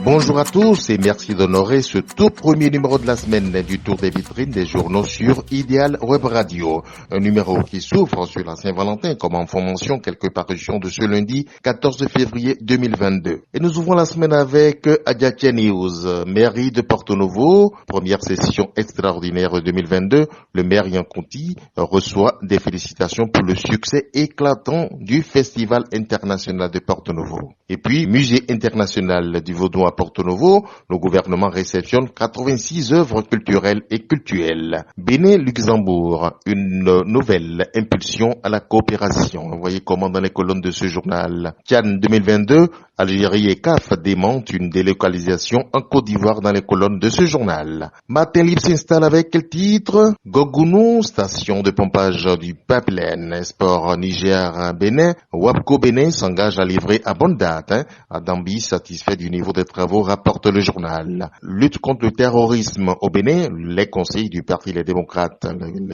Bonjour à tous et merci d'honorer ce tout premier numéro de la semaine du Tour des vitrines des journaux sur Idéal Web Radio. Un numéro qui s'ouvre sur la Saint-Valentin comme information quelques parutions de ce lundi 14 février 2022. Et nous ouvrons la semaine avec Adiatia News, mairie de Porto Novo, première session extraordinaire 2022. Le maire Yanconti reçoit des félicitations pour le succès éclatant du Festival international de Porto Novo. Et puis, Musée international du Vaudois à Porto Novo, le gouvernement réceptionne 86 œuvres culturelles et cultuelles. Bénin-Luxembourg, une nouvelle impulsion à la coopération. Vous voyez comment dans les colonnes de ce journal. Cannes 2022, Algérie et CAF démentent une délocalisation en Côte d'Ivoire dans les colonnes de ce journal. Matin Libre s'installe avec quel titre? Gogounou, station de pompage du Pipeline. Sport Niger-Bénin. Wapco Bénin s'engage à livrer à bonne date. Adambi satisfait du niveau des travaux, rapporte le journal. Lutte contre le terrorisme au Bénin. Les conseils du Parti Les Démocrates,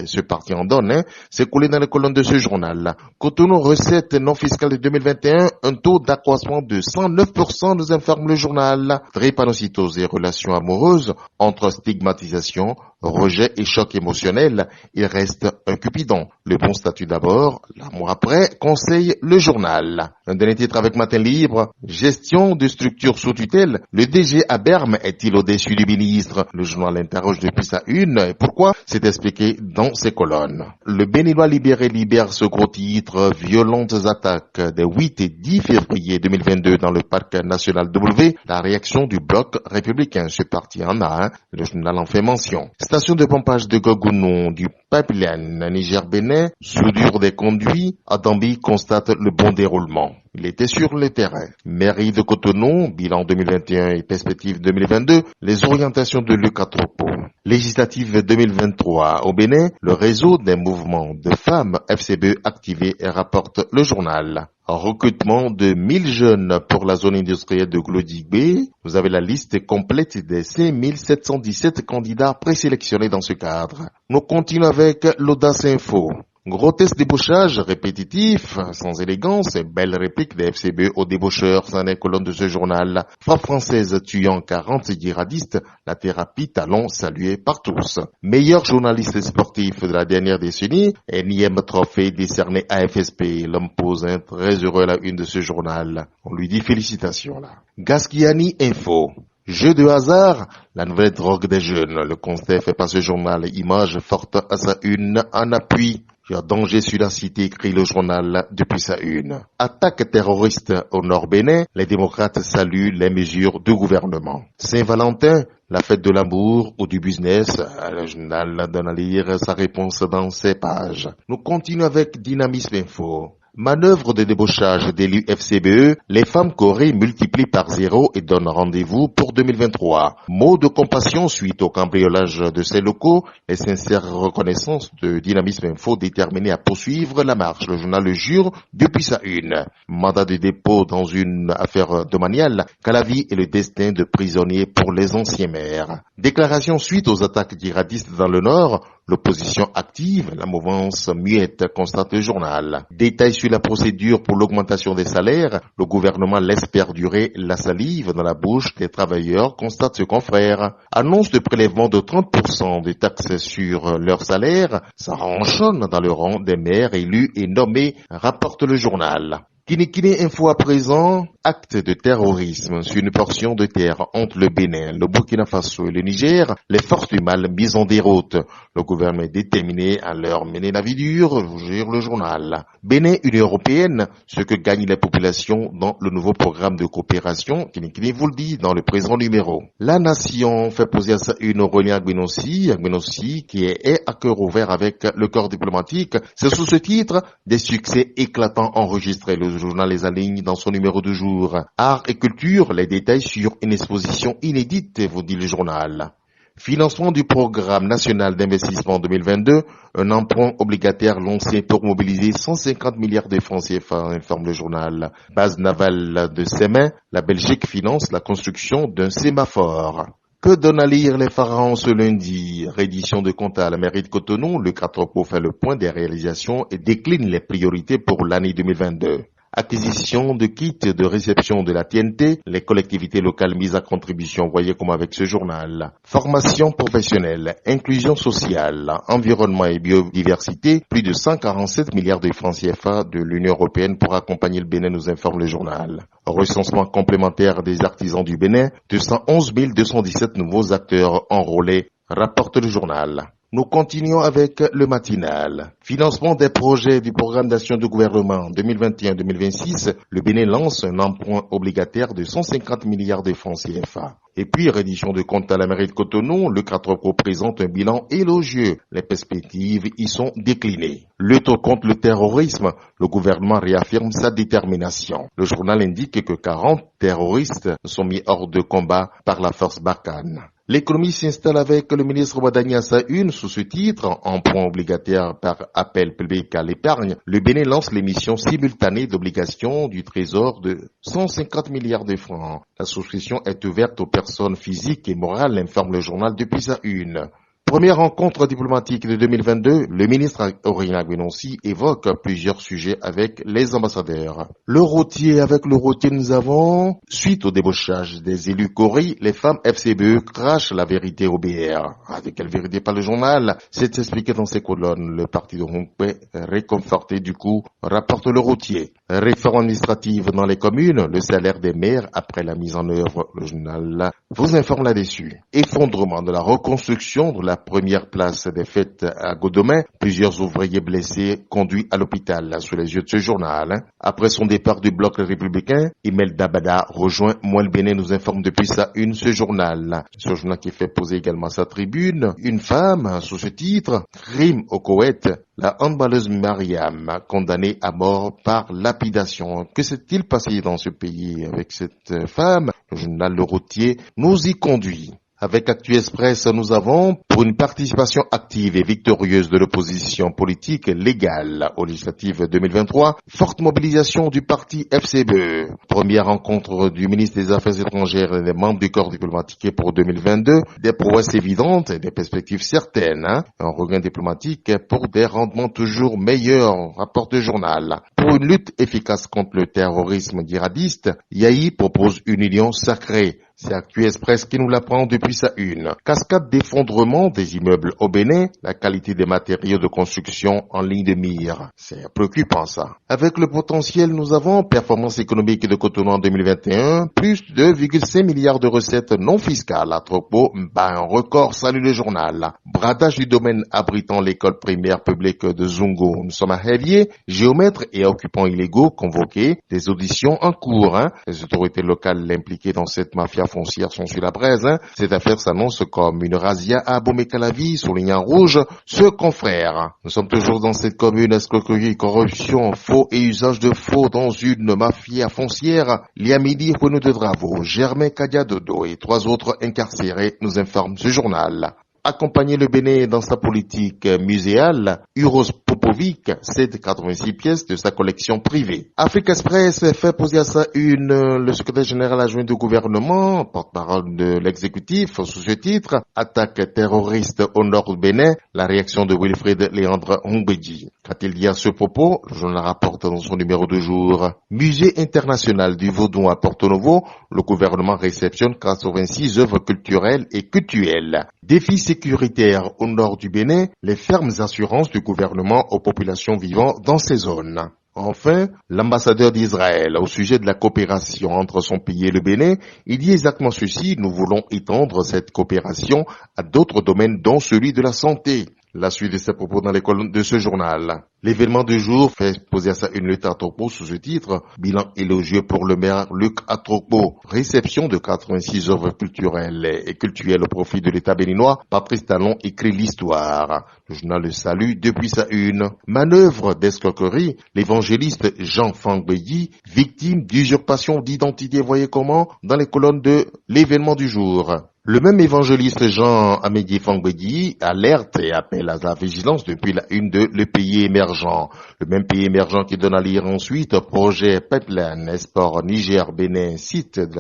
ce parti en donne, c'est coulé dans les colonnes de ce journal. Cotonou, recettes non fiscales de 2021, un taux d'accroissement de 109%, nous informe le journal. Drépanocytose et relations amoureuses, entre stigmatisation, rejet et choc émotionnel, il reste un cupidon. Le bon statut d'abord, l'amour après, conseille le journal. Un dernier titre avec Matin Libre, gestion de structures sous tutelle, le DG à Berme est-il au-dessus du ministre? Le journal interroge depuis sa une, et pourquoi? C'est expliqué dans ses colonnes. Le Béninois libéré libère ce gros titre, violentes attaques des 8 et 10 février 2022 dans le parc national W, la réaction du bloc républicain, ce parti en a, le journal en fait mention. Station de pompage de Gogounou du Pipeline Niger-Bénin, soudure des conduits, Adambi constate le bon déroulement. Il était sur le terrain. Mairie de Cotonou, bilan 2021 et perspective 2022, les orientations de Luc Atropo. Législative 2023 au Bénin, le réseau des mouvements de femmes FCBE activé et rapporte le journal. Recrutement de 1000 jeunes pour la zone industrielle de Glodigbe. Vous avez la liste complète des 5717 candidats présélectionnés dans ce cadre. Nous continuons avec l'Audace Info. Grotesque débauchage répétitif, sans élégance, belle réplique des FCB aux débaucheurs, dans les colonnes de ce journal. Frappe française tuant 40 djihadistes, la thérapie talon saluée par tous. Meilleur journaliste sportif de la dernière décennie, énième trophée décerné à FSP. L'homme pose un très heureux à la une de ce journal. On lui dit félicitations là. Gasquiani Info. Jeu de hasard, la nouvelle drogue des jeunes. Le constat fait par ce journal, image forte à sa une en appui. Il y a danger sur la cité, écrit le journal depuis sa une. Attaque terroriste au Nord Bénin, les démocrates saluent les mesures du gouvernement. Saint-Valentin, la fête de l'amour ou du business, le journal donne à lire sa réponse dans ses pages. Nous continuons avec Dynamisme Info. Manœuvre de débauchage d'élus FCBE, les femmes corées multiplient par 0 et donnent rendez-vous pour 2023. Mot de compassion suite au cambriolage de ces locaux, les sincères reconnaissances de Dynamisme Info déterminées à poursuivre la marche. Le journal le jure depuis sa une. Mandat de dépôt dans une affaire domaniale, Calavi et le destin de prisonniers pour les anciens maires. Déclaration suite aux attaques djihadistes dans le Nord, l'opposition active, la mouvance muette, constate le journal. Détails sur la procédure pour l'augmentation des salaires, le gouvernement laisse perdurer la salive dans la bouche des travailleurs, constate ce confrère. Annonce de prélèvement de 30% des taxes sur leur salaire, ça ronchonne dans le rang des maires élus et nommés, rapporte le journal. Kinikini Info à présent, acte de terrorisme sur une portion de terre entre le Bénin, le Burkina Faso et le Niger, les forces du mal mises en déroute. Le gouvernement est déterminé à leur mener la vie dure, jure le journal. Bénin, Union Européenne, ce que gagnent les populations dans le nouveau programme de coopération, Kinikini vous le dit dans le présent numéro. La nation fait poser à sa une Aurélien Agbenossi qui est à cœur ouvert avec le corps diplomatique. C'est sous ce titre, des succès éclatants enregistrés. Le journal les aligne dans son numéro du jour. Art et culture, les détails sur une exposition inédite, vous dit le journal. Financement du programme national d'investissement 2022, un emprunt obligataire lancé pour mobiliser 150 milliards de francs CFA, informe le journal. Base navale de Sémin, la Belgique finance la construction d'un sémaphore. Que donne à lire les pharaons ce lundi? Reddition de comptes à la mairie de Cotonou, le Catropo fait le point des réalisations et décline les priorités pour l'année 2022. Acquisition de kits de réception de la TNT, les collectivités locales mises à contribution, voyez comme avec ce journal. Formation professionnelle, inclusion sociale, environnement et biodiversité, plus de 147 milliards de francs CFA de l'Union européenne pour accompagner le Bénin, nous informe le journal. Recensement complémentaire des artisans du Bénin, 211 217 nouveaux acteurs enrôlés, rapporte le journal. Nous continuons avec le matinal. Financement des projets du programme d'action du gouvernement 2021-2026. Le Bénin lance un emprunt obligataire de 150 milliards de francs CFA. Et puis, reddition de comptes à la mairie de Cotonou, le Catroco présente un bilan élogieux. Les perspectives y sont déclinées. Lutte contre le terrorisme, le gouvernement réaffirme sa détermination. Le journal indique que 40 terroristes sont mis hors de combat par la force Barkhane. L'économie s'installe avec le ministre Wadani Assaoune sous ce titre, emprunt obligataire par appel public à l'épargne. Le Bénin lance l'émission simultanée d'obligations du Trésor de 150 milliards de francs. La souscription est ouverte aux personnes physiques et morales, informe le journal depuis sa une. Première rencontre diplomatique de 2022, le ministre Aurélien Gouinonsi évoque plusieurs sujets avec les ambassadeurs. Le routier, avec le routier, nous avons, suite au débauchage des élus Cori, les femmes FCBE crachent la vérité au BR. De quelle vérité par le journal? C'est expliqué dans ces colonnes. Le parti de Hongpé, réconforté du coup, rapporte le routier. Réforme administrative dans les communes, le salaire des maires après la mise en œuvre, le journal vous informe là-dessus. Effondrement de la reconstruction de la première place des fêtes à Godomain, plusieurs ouvriers blessés conduits à l'hôpital sous les yeux de ce journal. Après son départ du bloc républicain, Imel Dabada rejoint Moi le Bénin, nous informe depuis sa une ce journal. Ce journal qui fait poser également sa tribune. Une femme, sous ce titre, crime au Koweït, la handballeuse Mariam, condamnée à mort par lapidation. Que s'est-il passé dans ce pays avec cette femme? Le journal Le Routier nous y conduit. Avec Actu Express, nous avons, pour une participation active et victorieuse de l'opposition politique légale aux législatives 2023, forte mobilisation du parti FCBE. Première rencontre du ministre des Affaires étrangères et des membres du corps diplomatique pour 2022. Des prouesses évidentes et des perspectives certaines. Un regain diplomatique pour des rendements toujours meilleurs, rapporte le journal. Pour une lutte efficace contre le terrorisme djihadiste, Yahi propose une union sacrée. C'est Actu Express qui nous l'apprend depuis sa une. Cascade d'effondrement des immeubles au Bénin, la qualité des matériaux de construction en ligne de mire. C'est préoccupant ça. Avec le potentiel, nous avons performance économique de Cotonou en 2021, plus de 2,5 milliards de recettes non fiscales. À Tropo, un record, salue le journal. Bradage du domaine abritant l'école primaire publique de Zungo. Nous sommes à Hélier, géomètres et occupants illégaux convoqués, des auditions en cours. Les autorités locales impliquées dans cette mafia foncières sont sur la braise. Cette affaire s'annonce comme une razzia à Abomey-Calavi, souligne en rouge ce confrère. Nous sommes toujours dans cette commune, escroquerie, corruption, faux et usage de faux dans une mafia foncière. Liamidi Renaud de Dravo, Germain Kadiadodo et 3 autres incarcérés, nous informe ce journal. Accompagner le Bénin dans sa politique muséale, Uros Popovic cède 86 pièces de sa collection privée. Afrique Express fait poser à sa une le secrétaire général adjoint du gouvernement, porte-parole de l'exécutif, sous ce titre, attaque terroriste au nord du Bénin, la réaction de Wilfried Léandre Hongbeji. Qu'a-t-il dit à ce propos? Le journal rapporte dans son numéro de jour. Musée international du Vaudou à Porto Novo, le gouvernement réceptionne 86 œuvres culturelles et cultuelles. Défis sécuritaires au nord du Bénin, les fermes assurances du gouvernement aux populations vivant dans ces zones. Enfin, l'ambassadeur d'Israël au sujet de la coopération entre son pays et le Bénin, il dit exactement ceci: nous voulons étendre cette coopération à d'autres domaines dont celui de la santé. La suite de ses propos dans les colonnes de ce journal. L'événement du jour fait poser à sa une lutte à Tropo sous ce titre. Bilan élogieux pour le maire Luc Atropo. Réception de 86 œuvres culturelles et cultuelles au profit de l'État béninois. Patrice Talon écrit l'histoire. Le journal le salue depuis sa une. Manœuvre d'escroquerie. L'évangéliste Jean Fangbeyi, victime d'usurpation d'identité, voyez comment, dans les colonnes de l'événement du jour. Le même évangéliste Jean Amédié Fangbeyi alerte et appelle à la vigilance depuis la une de Le Pays Émergent. Le même pays émergent qui donne à lire ensuite projet Pipeline Export Niger-Bénin, site de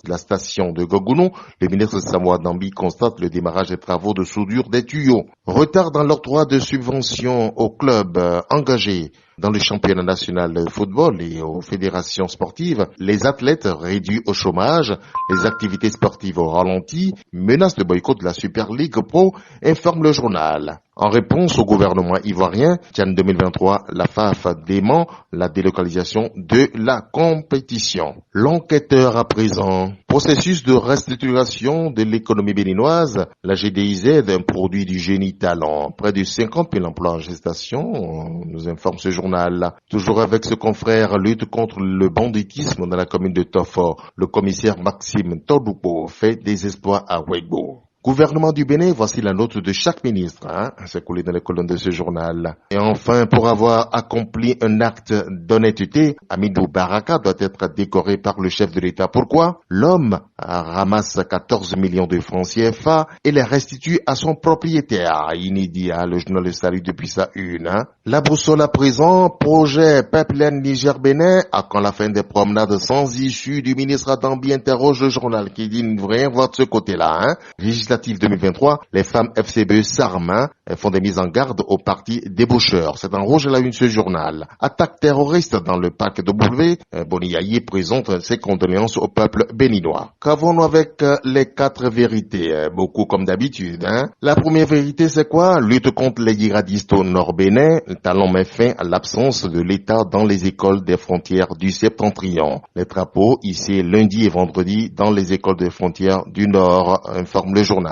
la station de Gogounou. Le ministre Samoa Dambi constate le démarrage des travaux de soudure des tuyaux. Retard dans l'octroi de subventions aux clubs engagés Dans le championnat national de football et aux fédérations sportives, les athlètes réduits au chômage, les activités sportives au ralenti, menacent de boycott de la Super League Pro, informe le journal. En réponse au gouvernement ivoirien, CHAN 2023, la FAF dément la délocalisation de la compétition. L'enquêteur à présent. Processus de restructuration de l'économie béninoise, la GDIZ, un produit du génie talent. Près de 50 000 emplois en gestation, nous informe ce journal. Toujours avec ce confrère, lutte contre le banditisme dans la commune de Tofo. Le commissaire Maxime Todoupo fait des exploits à Weibo. Gouvernement du Bénin, voici la note de chaque ministre, c'est coulé dans les colonnes de ce journal. Et enfin, pour avoir accompli un acte d'honnêteté, Amidou Baraka doit être décoré par le chef de l'État. Pourquoi? L'homme ramasse 14 millions de francs CFA et les restitue à son propriétaire. Inédit, le journal le salue depuis sa une. La boussole à présent, projet Pipeline Niger-Bénin, à quand la fin des promenades sans issue du ministre Adambi interroge le journal qui dit ne rien voir de ce côté-là. Législative 2023, les femmes FCBE s'arment, font des mises en garde au parti débaucheur. C'est en rouge à la une ce journal. Attaque terroriste dans le parc W. Boniaï présente ses condoléances au peuple béninois. Qu'avons-nous avec les 4 vérités? Beaucoup comme d'habitude. La première vérité, c'est quoi? Lutte contre les djihadistes au Nord-Bénin. Talon met fin à l'absence de l'État dans les écoles des frontières du Septentrion. Les drapeaux ici lundi et vendredi dans les écoles des frontières du Nord, informe le journal.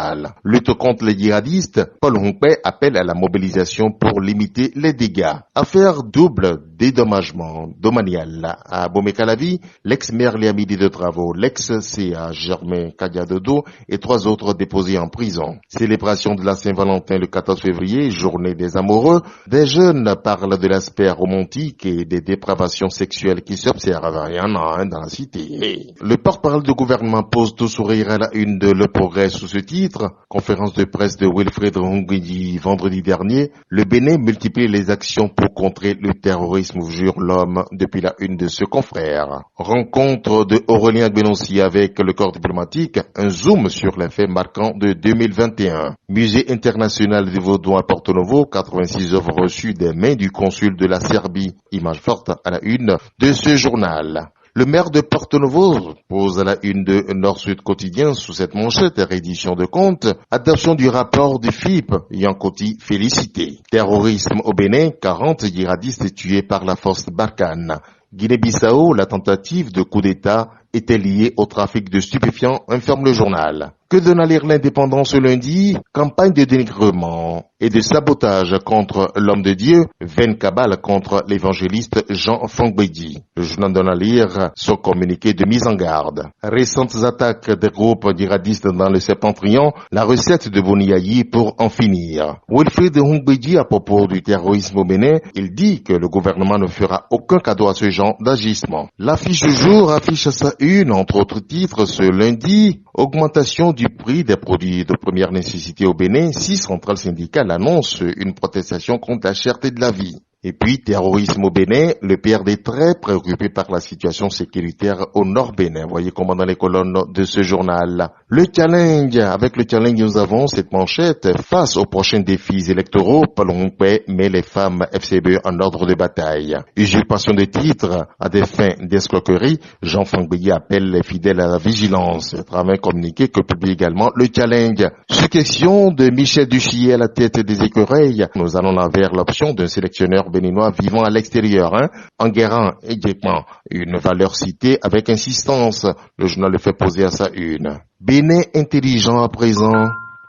Lutte contre les djihadistes. Paul Hongpei appelle à la mobilisation pour limiter les dégâts. Affaire double dédommagement domanial à Bomé-Calavi, l'ex-maire Liamidi de Travaux, l'ex-CA Germain Kadiadodo et 3 autres déposés en prison. Célébration de la Saint-Valentin le 14 février, journée des amoureux. Des jeunes parlent de l'aspect romantique et des dépravations sexuelles qui s'observent. Il y en a dans la cité. Le porte-parole du gouvernement pose tout sourire à la une de Le Progrès sous ce titre. Conférence de presse de Wilfried Hongwidi vendredi dernier. Le Bénin multiplie les actions pour contrer le terrorisme, jure l'homme depuis la une de ce confrère. Rencontre de Aurélien Gbenossi avec le corps diplomatique. Un zoom sur les faits marquants de 2021. Musée international du Vaudois à Porto Novo. 86 œuvres reçues des mains du consul de la Serbie. Image forte à la une de ce journal. Le maire de Porto Novo pose à la une de Nord-Sud Quotidien sous cette manchette réédition de compte, adoption du rapport du FIP, Yankoti félicité. Terrorisme au Bénin, 40 djihadistes tués par la force Barkhane. Guinée-Bissau, la tentative de coup d'État était liée au trafic de stupéfiants, informe le journal. Que donne à lire l'Indépendant ce lundi? Campagne de dénigrement et de sabotage contre l'homme de Dieu, vaine cabale contre l'évangéliste Jean Fangbedi. Le journal donne à lire son communiqué de mise en garde. Récentes attaques des groupes djihadistes dans le Septentrion, la recette de Boniaï pour en finir. Wilfried Hongwidi à propos du terrorisme au Bénin, il dit que le gouvernement ne fera aucun cadeau à ce genre d'agissement. L'affiche du jour affiche sa une, entre autres titres, ce lundi. Augmentation du prix des produits de première nécessité au Bénin, 6 centrales syndicales annoncent une protestation contre la cherté de la vie. Et puis, terrorisme au Bénin, le PRD très préoccupé par la situation sécuritaire au Nord Bénin. Voyez comment dans les colonnes de ce journal. Le challenge, avec le challenge nous avons cette manchette, face aux prochains défis électoraux, Paul Hongpei met les femmes FCBE en ordre de bataille. Usurpation de titres à des fins d'escroquerie, Jean Fangbedi appelle les fidèles à la vigilance. À travers un communiqué que publie également le challenge. Sous question de Michel Duchier à la tête des écureuils, nous allons vers l'option d'un sélectionneur béninois vivant à l'extérieur, Enguerrand également une valeur citée avec insistance. Le journal le fait poser à sa une. Bénin intelligent à présent.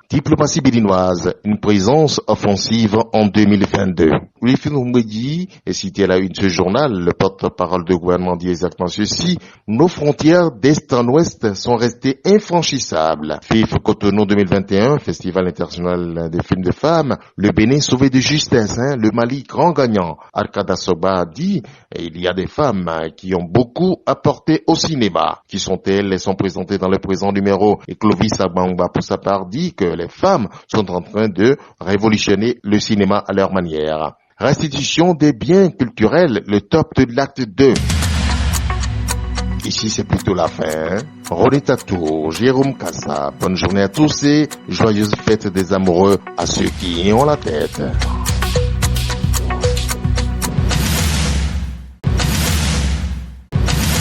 Diplomatie béninoise, une présence offensive en 2022. Wilfried Hongwidi est cité à la une de ce journal. Le porte-parole du gouvernement dit exactement ceci. Nos frontières d'est en ouest sont restées infranchissables. FIF Cotonou 2021, Festival international des films de femmes. Le Bénin sauvé de justesse, le Mali grand gagnant. Arkada Soba dit, il y a des femmes qui ont beaucoup apporté au cinéma. Qui sont-elles? Elles sont présentées dans le présent numéro. Et Clovis Abangba, pour sa part, dit que les femmes sont en train de révolutionner le cinéma à leur manière. Restitution des biens culturels, le top de l'acte 2. Ici, c'est plutôt la fin. René Tatou, Jérôme Kassa, bonne journée à tous et joyeuse fête des amoureux à ceux qui y ont la tête.